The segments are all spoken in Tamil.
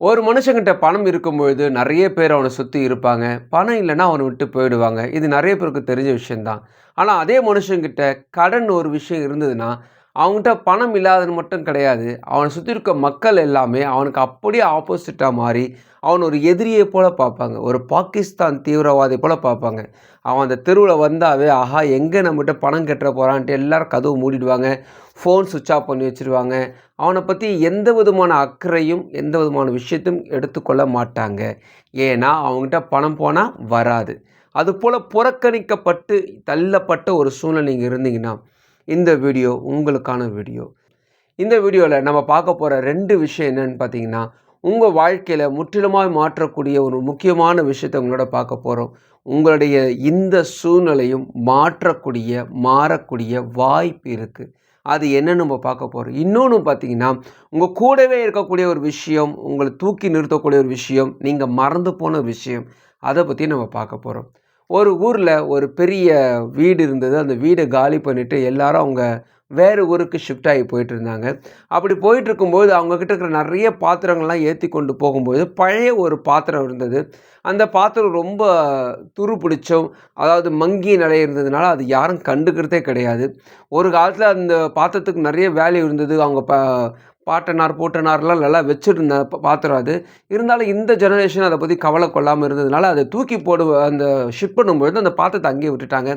ஒரு மனுஷங்கிட்ட பணம் இருக்கும்பொழுது நெறைய பேர் அவன சுத்தி இருப்பாங்க. பணம் இல்லன்னா அவன விட்டு போயிடுவாங்க. இது நெறைய பேருக்கு தெரிஞ்ச விஷயம் தான். ஆனா அதே மனுஷங்கிட்ட கடன் ஒரு விஷயம் இருந்ததுன்னா, அவன்கிட்ட பணம் இல்லாதது மட்டும் கிடையாது. அவன சுத்தி இருக்க மக்கள் எல்லாமே அவனுக்கு அப்படியே ஆப்போசிட்டா மாறி, அவன ஒரு எதிரியைப் போல பார்ப்பாங்க. ஒரு பாகிஸ்தான் தீவிரவாதி போல பார்ப்பாங்க. அவன் அந்த தெருவுல வந்தாவே, ஆஹா! எங்க நம்மட்ட பணம் கட்டுற போறான்ட்டு எல்லாரும் கதவு மூடிடுவாங்க. ஃபோன் ஸ்விட்ச் ஆஃப் பண்ணி வச்சுருவாங்க. அவன பத்தி எந்த விதமான அக்கறையும், எந்த விதமான விஷயத்தையும் எடுத்துக்கொள்ள மாட்டாங்க. ஏன்னா, அவன்கிட்ட பணம் போனா வராது. அதுபோல புறக்கணிக்கப்பட்டு, தள்ளப்பட்ட ஒரு சூழ்நிலை நீங்க இருந்தீங்கன்னா, இந்த வீடியோ உங்களுக்கான வீடியோ. இந்த வீடியோல நம்ம பார்க்க போற 2 விஷயம் என்னன்னு பார்த்தீங்கன்னா, உங்க வாழ்க்கையில முற்றிலுமாய் மாற்றக்கூடிய ஒரு முக்கியமான விஷயத்த உங்களோட பார்க்க போறோம். உங்களுடைய இந்த சூழ்நிலையும் மாற்றக்கூடிய, மாறக்கூடிய வாய்ப்பு இருக்கு. அது என்னன்னு நம்ம பார்க்க போறோம். இன்னொன்னு பார்த்தீங்கன்னா, உங்க கூடவே இருக்கக்கூடிய ஒரு விஷயம், உங்கள தூக்கி நிறுத்தக்கூடிய ஒரு விஷயம், நீங்க மறந்து போன விஷயம், அத பத்தி நம்ம பார்க்க போறோம். ஒரு ஊர்ல ஒரு பெரிய வீடு இருந்தது. அந்த வீட காலி பண்ணிட்டு எல்லாரும் அவங்க வேறு ஊருக்கு ஷிஃப்ட் ஆகி போயிட்டுருந்தாங்க. அப்படி போயிட்டுருக்கும்போது, அவங்க கிட்ட இருக்கிற நெறைய பாத்திரங்கள்லாம் ஏத்தி கொண்டு போகும்போது, பழைய ஒரு பாத்திரம் இருந்தது. அந்த பாத்திரம் ரொம்ப துரு பிடிச்சும், அதாவது மங்கிய நிலை இருந்ததுனால, அது யாரும் கண்டுக்கிறதே கிடையாது. ஒரு காலத்தில அந்த பாத்திரத்துக்கு நெறைய வேல்யூ இருந்தது. அவங்க பாட்டனார், பூட்டனார்லாம் நல்லா வச்சிருந்த பாத்திரம் அது. இருந்தாலும் இந்த ஜெனரேஷன் அத பத்தி கவல கொள்ளாம இருந்ததுனால, அத தூக்கி அந்த ஷிஃப்ட் பண்ணும்பொழுது அந்த பாத்திரத்த அங்கேயே விட்டுட்டாங்க.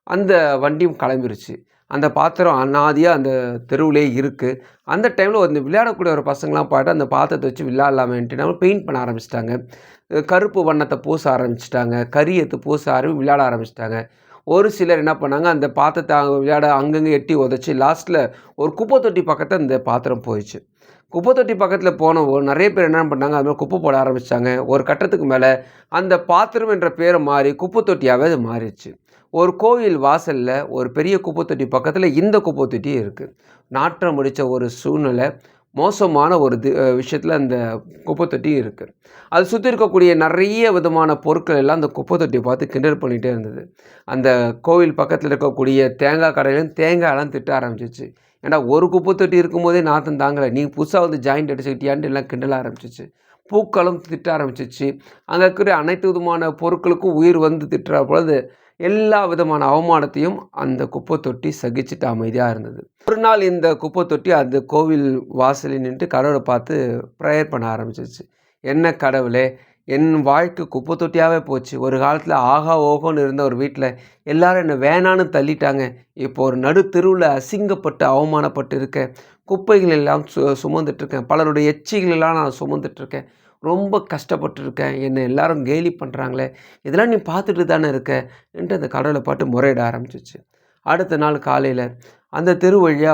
அந்த வண்டியும் கிளம்பிருச்சு. அந்த பாத்திரம் அனாதையா அந்த தெருவுலயே இருக்கு. அந்த டைம்ல வந்து விளையாடக்கூடிய ஒரு பசங்கலாம் பாத்து அந்த பாத்திரத்த வச்சு விளையாடலாமேன்ட்டு நம்ம பெயிண்ட் பண்ண ஆரம்பிச்சுட்டாங்க. கருப்பு வண்ணத்த பூச ஆரம்பிச்சுட்டாங்க. கரி எடுத்து பூச விளையாட ஆரம்பிச்சுட்டாங்க. ஒரு சிலர் என்ன பண்ணாங்க, அந்த பாத்திரத்த விளையாட அங்கங்க எட்டி உதைச்சு லாஸ்ட்ல ஒரு குப்பை தொட்டி பக்கத்துல அந்த பாத்திரம் போயிடுச்சு. குப்பை தொட்டி பக்கத்துல போனவோ நெறைய பேர் என்ன பண்ணாங்க, அது மேல குப்பை போட ஆரம்பிச்சுட்டாங்க. ஒரு கட்டத்துக்கு மேல அந்த பாத்திரம் என்ற பேர மாறி குப்பை தொட்டியாவே அது மாறிடுச்சு. ஒரு கோயில் வாசல்ல ஒரு பெரிய குப்பை தொட்டி பக்கத்துல இந்த குப்பை தொட்டி இருக்கு. நாற்றம் அடிச்ச ஒரு சூழ்நிலை, மோசமான ஒரு விஷயத்துல அந்த குப்பை தொட்டி இருக்கு. அது சுத்தி இருக்கக்கூடிய நெறைய விதமான பொருட்கள் எல்லாம் அந்த குப்பை தொட்டிய பார்த்து கிண்டல் பண்ணிட்டே இருந்தது. அந்த கோவில் பக்கத்துல இருக்கக்கூடிய தேங்காய் கடையிலயும் தேங்காய்லாம் திட்ட ஆரம்பிச்சுச்சு. ஏன்டா ஒரு குப்பை தொட்டி இருக்கும்போதே நாத்தம் தாங்கல. நீ புதுசா வந்து ஜாயிண்ட் அடிச்சுக்கிட்டியான்ட்டு எல்லாம் கிண்டல ஆரம்பிச்சுச்சு. பூக்களும் திட்ட ஆரம்பிச்சுச்சு. அங்க இருக்கிற அனைத்து விதமான பொருட்களுக்கும் உயிர் வந்து திட்டுற பொழுது, எல்லா விதமான அவமானத்தையும் அந்த குப்பை தொட்டி சகிச்சுட்டு அமைதியா இருந்தது. ஒரு நாள் இந்த குப்பை தொட்டி அந்த கோவில் வாசலில் நின்னுட்டு கடவுள பார்த்து ப்ரேயர் பண்ண ஆரம்பிச்சுச்சு. என்ன கடவுளே! என் வாழ்க்கை குப்பை தொட்டியாவே போச்சு. ஒரு காலத்தில ஆகா ஓஹோன்னு இருந்த ஒரு வீட்ல எல்லாரும் என்ன வேணான்னு தள்ளிட்டாங்க. இப்போ ஒரு நடு தெருவுல அசிங்கப்பட்டு, அவமானப்பட்டு இருக்கேன். குப்பைகள் எல்லாம் சுமந்துட்டு இருக்கேன். பலருடைய எச்சிகள் எல்லாம் நான் சுமந்துட்டு இருக்கேன். ரொம்ப கஷ்டப்பட்டு இருக்கேன். என்ன எல்லாரும் கேலி பண்றாங்களே! இதெல்லாம் நீ பார்த்துட்டு தானே இருக்க. என்று அந்த கடவுள பார்த்து முறையிட ஆரம்பிச்சுச்சு. அடுத்த நாள் காலையில அந்த தெரு வழியா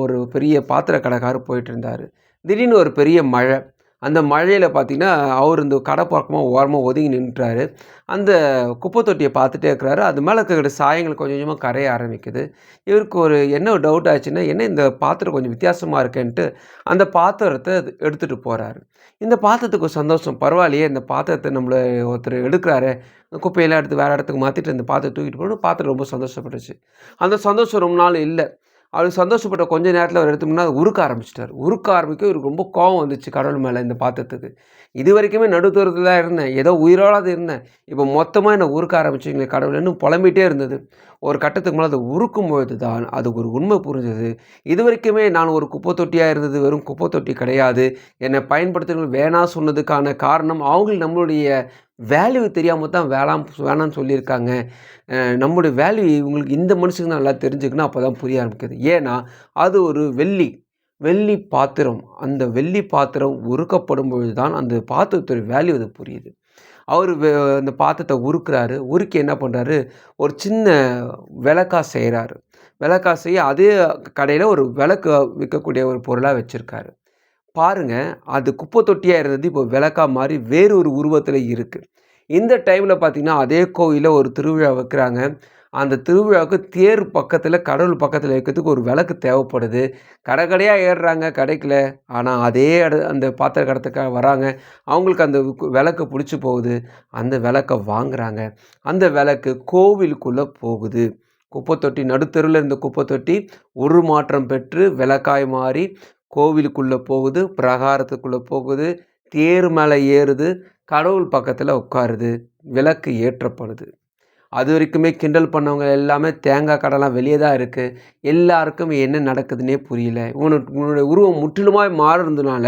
ஒரு பெரிய பாத்திர கடைக்காரர் போயிட்டு இருந்தாரு. திடீர்னு ஒரு பெரிய மழை. அந்த மழையில பார்த்தீங்கன்னா, அவரு இந்த கடை பக்கமா ஓரமா ஒதுங்கி நின்னுட்டாரு. அந்த குப்பை தொட்டிய பார்த்துட்டே இருக்கிறாரு. அது மேல இருக்கிற சாயங்கள் கொஞ்சம் கொஞ்சமா கரைய ஆரம்பிக்குது. இவருக்கு என்ன ஒரு டவுட் ஆச்சுன்னா, என்ன இந்த பாத்திரம் கொஞ்சம் வித்தியாசமா இருக்கேன்ட்டு, அந்த பாத்திரத்த எடுத்துட்டு போறாரு. இந்த பாத்திரத்துக்கு ஒரு சந்தோஷம். பரவாயில்லையே இந்த பாத்திரத்த ஒருத்தர் எடுக்கிறாரே, குப்பையெல்லாம் எடுத்து வேற இடத்துக்கு மாத்திட்டு இந்த பாத்திரத்த தூக்கிட்டு போனோனே பாத்திரம் ரொம்ப சந்தோஷப்பட்டுச்சு. அந்த சந்தோஷம் ரொம்ப நாள் இல்ல. அவரு சந்தோஷப்பட்ட கொஞ்ச நேரத்தில அவர் எடுத்தோம்னா, அத உருக்க ஆரம்பிச்சுட்டாரு. உருக்க ஆரம்பிக்க இவருக்கு ரொம்ப கோவம் வந்துச்சு கடவுள் மேல இந்த பாத்திரத்துக்கு. இதுவரைக்குமே நடுத்தூரத்தில தான் இருந்தேன். ஏதோ உயிரோட இருந்தேன். இப்போ மொத்தமா என்ன உருக்க ஆரம்பிச்சீங்களே கடவுளேன்னு புலம்பிட்டே இருந்தது. ஒரு கட்டத்துக்கு மேல அத உருக்கும்பொழுது தான் அதுக்கு ஒரு உண்மை புரிஞ்சது. இதுவரைக்குமே நான் ஒரு குப்பை தொட்டியா இருந்தது வெறும் குப்பை தொட்டி கிடையாது. என்னை பயன்படுத்துறவங்க வேணாம் சொன்னதுக்கான காரணம், அவங்களுக்கு நம்மளுடைய வேல்யூ தெரியாம தான் வேணான்னு சொல்லியிருக்காங்க. நம்முடைய வேல்யூ இவங்களுக்கு இந்த மனுஷங்களுக்கு தான் நல்லா தெரிஞ்சுக்கணும். அப்பதான் புரிய ஆரம்பிக்குது. ஏன்னா, அது ஒரு வெள்ளி பாத்திரம். அந்த வெள்ளி பாத்திரம் உருக்கப்படும் பொழுது தான் அந்த பாத்திரத்தோட வேல்யூ அது புரியுது. அவரு அந்த பாத்திரத்த உருக்குறாரு. உருக்கி என்ன பண்றாரு, ஒரு சின்ன விளக்கா செய்றாரு. விளக்கா செய்ய அதே கடையில ஒரு விளக்கு விக்கக்கூடிய ஒரு பொருளா வச்சிருக்காரு. பாருங்க, அது குப்பை தொட்டியா இருந்தது இப்போ விளக்கா மாறி வேறு ஒரு உருவத்தில இருக்கு. இந்த டைம்ல பார்த்தீங்கன்னா, அதே கோயில்ல ஒரு திருவிழா வைக்கிறாங்க. அந்த திருவிழாவுக்கு தேர் பக்கத்தில, கடவுள் பக்கத்தில வைக்கிறதுக்கு ஒரு விளக்கு தேவைப்படுது. கடை கடையா ஏறுறாங்க, கிடைக்கல. ஆனா அதே அந்த பாத்திர கடத்துக்காக வராங்க. அவங்களுக்கு அந்த விளக்கு புடிச்சு போகுது. அந்த விளக்க வாங்குறாங்க. அந்த விளக்கு கோவிலுக்குள்ள போகுது. குப்பை தொட்டி நடுத்தெருவுல இருந்த குப்பை தொட்டி உருமாற்றம் பெற்று விளக்காய் மாறி கோவிலுக்குள்ள போகுது, பிரகாரத்துக்குள்ள போகுது. தேர் மேலே ஏறுது, கடவுள் பக்கத்தில் உட்காருது, விளக்கு ஏற்றப்படுது. அது வரைக்குமே கிண்டல் பண்ணவங்க எல்லாமே தேங்காய் கடைலாம் வெளியே தான் இருக்குது. எல்லாருக்கும் என்ன நடக்குதுன்னே புரியல. உன்னுடைய உருவம் முற்றிலுமாய் மாறுனதுனால,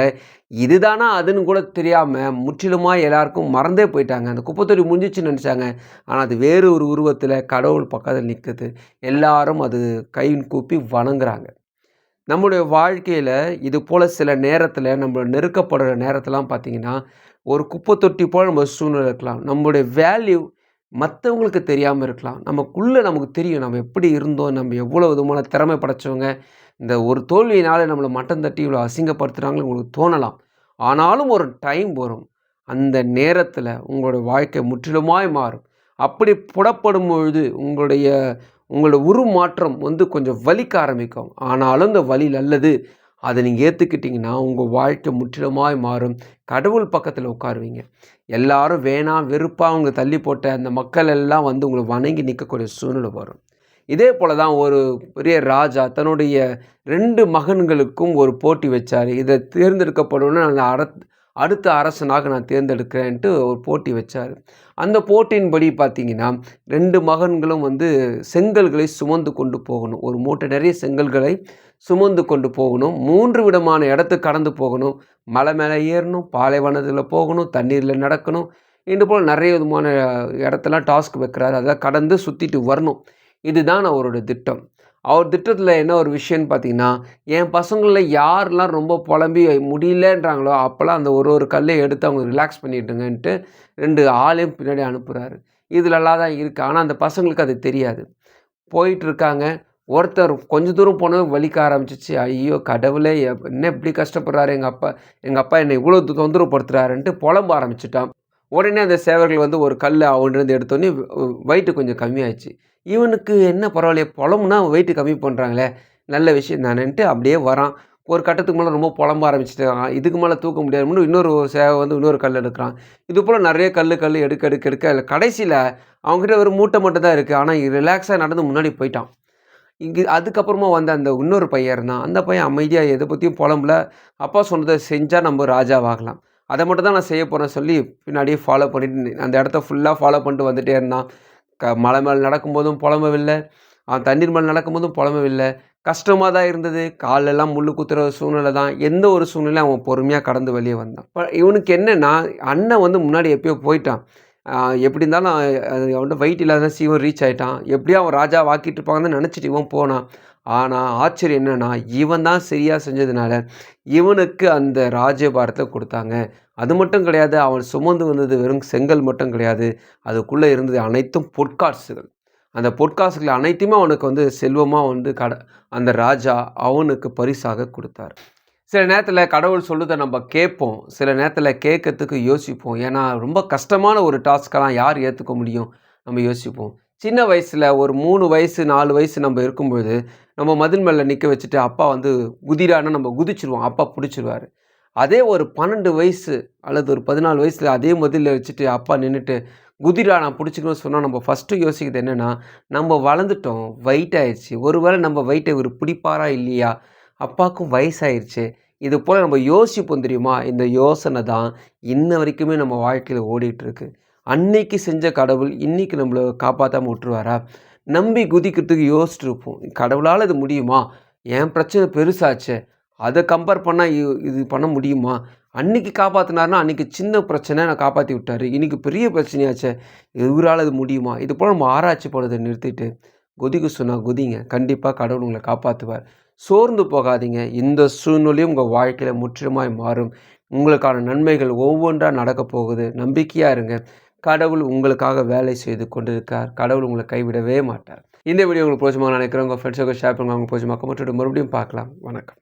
இதுதானா அதுன்னு கூட தெரியாமல் முற்றிலுமாய் எல்லாருக்கும் மறந்தே போயிட்டாங்க. அந்த குப்பைத்தொட்டி முடிஞ்சிச்சுன்னு நினச்சாங்க. ஆனால் அது வேறு ஒரு உருவத்தில் கடவுள் பக்கத்தில் நிற்குது. எல்லாரும் அது கை கூப்பி வணங்குறாங்க. நம்முடைய வாழ்க்கையில் இது போல் சில நேரத்தில் நம்ம நெருக்கப்படுற நேரத்திலாம் பார்த்திங்கன்னா, ஒரு குப்பை தொட்டி போல் நம்ம சூழ்நிலை இருக்கலாம். நம்முடைய வேல்யூ மற்றவங்களுக்கு தெரியாமல் இருக்கலாம். நமக்குள்ளே நமக்கு தெரியும். நம்ம எப்படி இருந்தோம், நம்ம எவ்வளோ விதமான திறமை படைச்சவங்க. இந்த ஒரு தோல்வியினால் நம்மளை மட்டம் தட்டி இவ்வளோ அசிங்கப்படுத்துகிறாங்கன்னு உங்களுக்கு தோணலாம். ஆனாலும் ஒரு டைம் வரும். அந்த நேரத்தில் உங்களோட வாழ்க்கை முற்றிலுமாய் மாறும். அப்படி புடப்படும் பொழுது உங்களோட உருமாற்றம் கொஞ்சம் வலிக்க ஆரம்பிக்கும். ஆனாலும் இந்த வலி நல்லது. அதை நீங்கள் ஏற்றுக்கிட்டிங்கன்னா உங்கள் வாழ்க்கை முற்றிலுமாய் மாறும். கடவுள் பக்கத்தில் உட்காருவீங்க. எல்லாரும் வேணாம் வெறுப்பாக அவங்க தள்ளி போட்ட அந்த மக்கள் எல்லாம் உங்களை வணங்கி நிற்கக்கூடிய சூழ்நிலை வரும். இதே போல் தான் ஒரு பெரிய ராஜா தன்னுடைய 2 மகன்களுக்கும் ஒரு போட்டி வச்சார். இதை தேர்ந்தெடுக்கப்படணும்னு நான் அடுத்த அரசனாக நான் தேர்ந்தெடுக்கிறேன்ட்டு ஒரு போட்டி வச்சார். அந்த போட்டியின்படி பார்த்தீங்கன்னா 2 மகன்களும் செங்கல்களை சுமந்து கொண்டு போகணும். ஒரு மூட்டை நிறைய செங்கல்களை சுமந்து கொண்டு போகணும். 3 விதமான இடத்துக்கு கடந்து போகணும். மலை மேலே ஏறணும், பாலைவனத்தில் போகணும், தண்ணீரில் நடக்கணும். இது போல் நிறைய விதமான இடத்தெல்லாம் டாஸ்க் வைக்கிறாரு. அதெல்லாம் கடந்து சுற்றிட்டு வரணும். இதுதான் அவரோட திட்டம். அவர் திட்டத்தில் என்ன ஒரு விஷயம்னு பார்த்தீங்கன்னா, என் பசங்களில் யாரெல்லாம் ரொம்ப புலம்பி முடியலன்றாங்களோ அப்போல்லாம் அந்த ஒரு கல்லையும் எடுத்து அவங்க ரிலாக்ஸ் பண்ணிட்டுங்கன்ட்டு 2 ஆளையும் பின்னாடி அனுப்புகிறாரு. இதுலலாம் தான் இருக்குது. ஆனால் அந்த பசங்களுக்கு அது தெரியாது. போயிட்டுருக்காங்க. ஒருத்தர் கொஞ்சம் தூரம் போனதும் வலிக்க ஆரம்பிச்சிச்சு. ஐயோ கடவுளே! என்ன இப்படி கஷ்டப்படுறாரு எங்கள் அப்பா என்னை இவ்வளோ தொந்தரவு படுத்துறாருன்ட்டு புலம்ப ஆரம்பிச்சுட்டான். உடனே அந்த சேவர்கள் ஒரு கல்லை அவன்கிட்டருந்து எடுத்தோடனே வெயிட்டு கொஞ்சம் கம்மியாயிடுச்சு. இவனுக்கு என்ன பரவாயில்லையே, புலம்புனா வெயிட்டு கம்மி பண்ணுறாங்களே, நல்ல விஷயம் தானேன்ட்டு அப்படியே வரான். ஒரு கட்டத்துக்கு மேலே ரொம்ப புலம்ப ஆரம்பிச்சுட்டான். இதுக்கு மேலே தூக்க முடியாதுன்னு இன்னொரு சேவை இன்னொரு கல் எடுக்கிறான். இது போல் நிறைய கல் எடுக்க கடைசியில் அவங்ககிட்ட ஒரு மூட்டை மட்டும் தான் இருக்குது. ஆனால் ரிலாக்ஸாக நடந்து முன்னாடி போயிட்டான். அதுக்கப்புறமா அந்த இன்னொரு பையன் இருந்தான். அந்த பையன் அமைதியாக எதை பற்றியும் புலம்பல. அப்பா சொன்னதை செஞ்சால் நம்ம ராஜாவாகலாம். அதை மட்டும் தான் நான் செய்ய போகிறேன்னு சொல்லி பின்னாடியே ஃபாலோ பண்ணிட்டு அந்த இடத்த ஃபுல்லாக ஃபாலோ பண்ணிட்டு வந்துகிட்டே இருந்தான். மலை மேலே நடக்கும்போதும் புலம்பவில்லை, அவன் தண்ணீர் மேலே நடக்கும்போதும் புலம்பவில்லை. கஷ்டமாக தான் இருந்தது. காலெல்லாம் முள்ளு குத்துற சூழ்நிலை தான். எந்த ஒரு சூழ்நிலையும் அவன் பொறுமையாக கடந்து வெளியே வந்தான். இப்போ இவனுக்கு என்னென்னா, அண்ணன் முன்னாடி எப்பயோ போயிட்டான். எப்படி இருந்தாலும் அவன்கிட்ட வெயிட் இல்லாத இவன் ரீச் ஆகிட்டான். எப்படியும் அவன் ராஜா வாக்கிட்டு இருப்பாங்கன்னு நினச்சிட்டு இவன் போனான். ஆனால் ஆச்சரியம் என்னென்னா, இவன் தான் சரியாக செஞ்சதுனால இவனுக்கு அந்த ராஜ்யபாரத்தை கொடுத்தாங்க. அது மட்டும் கிடையாது, அவன் சுமந்து வந்தது வெறும் செங்கல் மட்டும் கிடையாது, அதுக்குள்ளே இருந்தது அனைத்தும் பொற்காசுகள். அந்த பொற்காசுகள் அனைத்துமே அவனுக்கு செல்வமாக அந்த ராஜா அவனுக்கு பரிசாக கொடுத்தார். சில நேரத்தில் கடவுள் சொல்லுறதை நம்ம கேட்போம். சில நேரத்தில் கேட்கறதுக்கு யோசிப்போம். ஏன்னா ரொம்ப கஷ்டமான ஒரு டாஸ்க்கெல்லாம் யார் ஏற்றுக்க முடியும் நம்ம யோசிப்போம். சின்ன வயசில் ஒரு 3 வயசு 4 வயசு நம்ம இருக்கும்பொழுது நம்ம மதில் மேலே நிற்க வச்சுட்டு அப்பா குதிரானா நம்ம குதிச்சிருவோம். அப்பா பிடிச்சிருவார். அதே ஒரு 12 வயசு அல்லது ஒரு 14 வயசில் அதே மதிலில் வச்சுட்டு அப்பா நின்றுட்டு குதிரா நான் பிடிச்சிக்கணும்னு சொன்னால் நம்ம ஃபஸ்ட்டு யோசிக்கிறது என்னென்னா, நம்ம வளர்ந்துட்டோம், வெயிட் ஆயிடுச்சு, ஒருவேளை நம்ம வெயிட்டை இவர் பிடிப்பாரா இல்லையா, அப்பாவுக்கும் வயசாயிருச்சு, இது போல் நம்ம யோசிப்போம் தெரியுமா? இந்த யோசனை தான் இன்ன வரைக்குமே நம்ம வாழ்க்கையில் ஓடிட்டுருக்கு. அன்னைக்கு செஞ்ச கடவுள் இன்றைக்கி நம்மளை காப்பாற்றாமல் விட்டுருவாரா? நம்பி குதிக்கிறதுக்கு யோசிச்சுட்டு இருப்போம். கடவுளால் இது முடியுமா? என் பிரச்சனை பெருசாச்சே, அதை கம்பேர் பண்ணால் இது பண்ண முடியுமா? அன்றைக்கி காப்பாற்றினார்னா அன்றைக்கி சின்ன பிரச்சனை நான் காப்பாற்றி விட்டார், இன்றைக்கி பெரிய பிரச்சனையாச்சே, இவரால் அது முடியுமா? இது போல் நம்ம ஆராய்ச்சி போனதை நிறுத்திட்டு குதிக்க சொன்னால் குதிங்க. கண்டிப்பாக கடவுள் உங்களை காப்பாற்றுவார். சோர்ந்து போகாதீங்க. இந்த சூழ்நிலையும் உங்கள் வாழ்க்கையில் முற்றிலுமாய் மாறும். உங்களுக்கான நன்மைகள் ஒவ்வொன்றாக நடக்கப் போகுது. நம்பிக்கையாக இருங்க. கடவுள் உங்களுக்காக வேலை செய்து கொண்டிருக்கார். கடவுள் உங்களை கைவிடவே மாட்டார். இந்த வீடியோ உங்களுக்கு பிடிச்சமாக நினைக்கிறேன். உங்கள் ஃப்ரெண்ட்ஸுக்கு ஷேர் பண்ணுங்க. அவங்க பிடிச்சமாக மறுபடியும் பார்க்கலாம். வணக்கம்.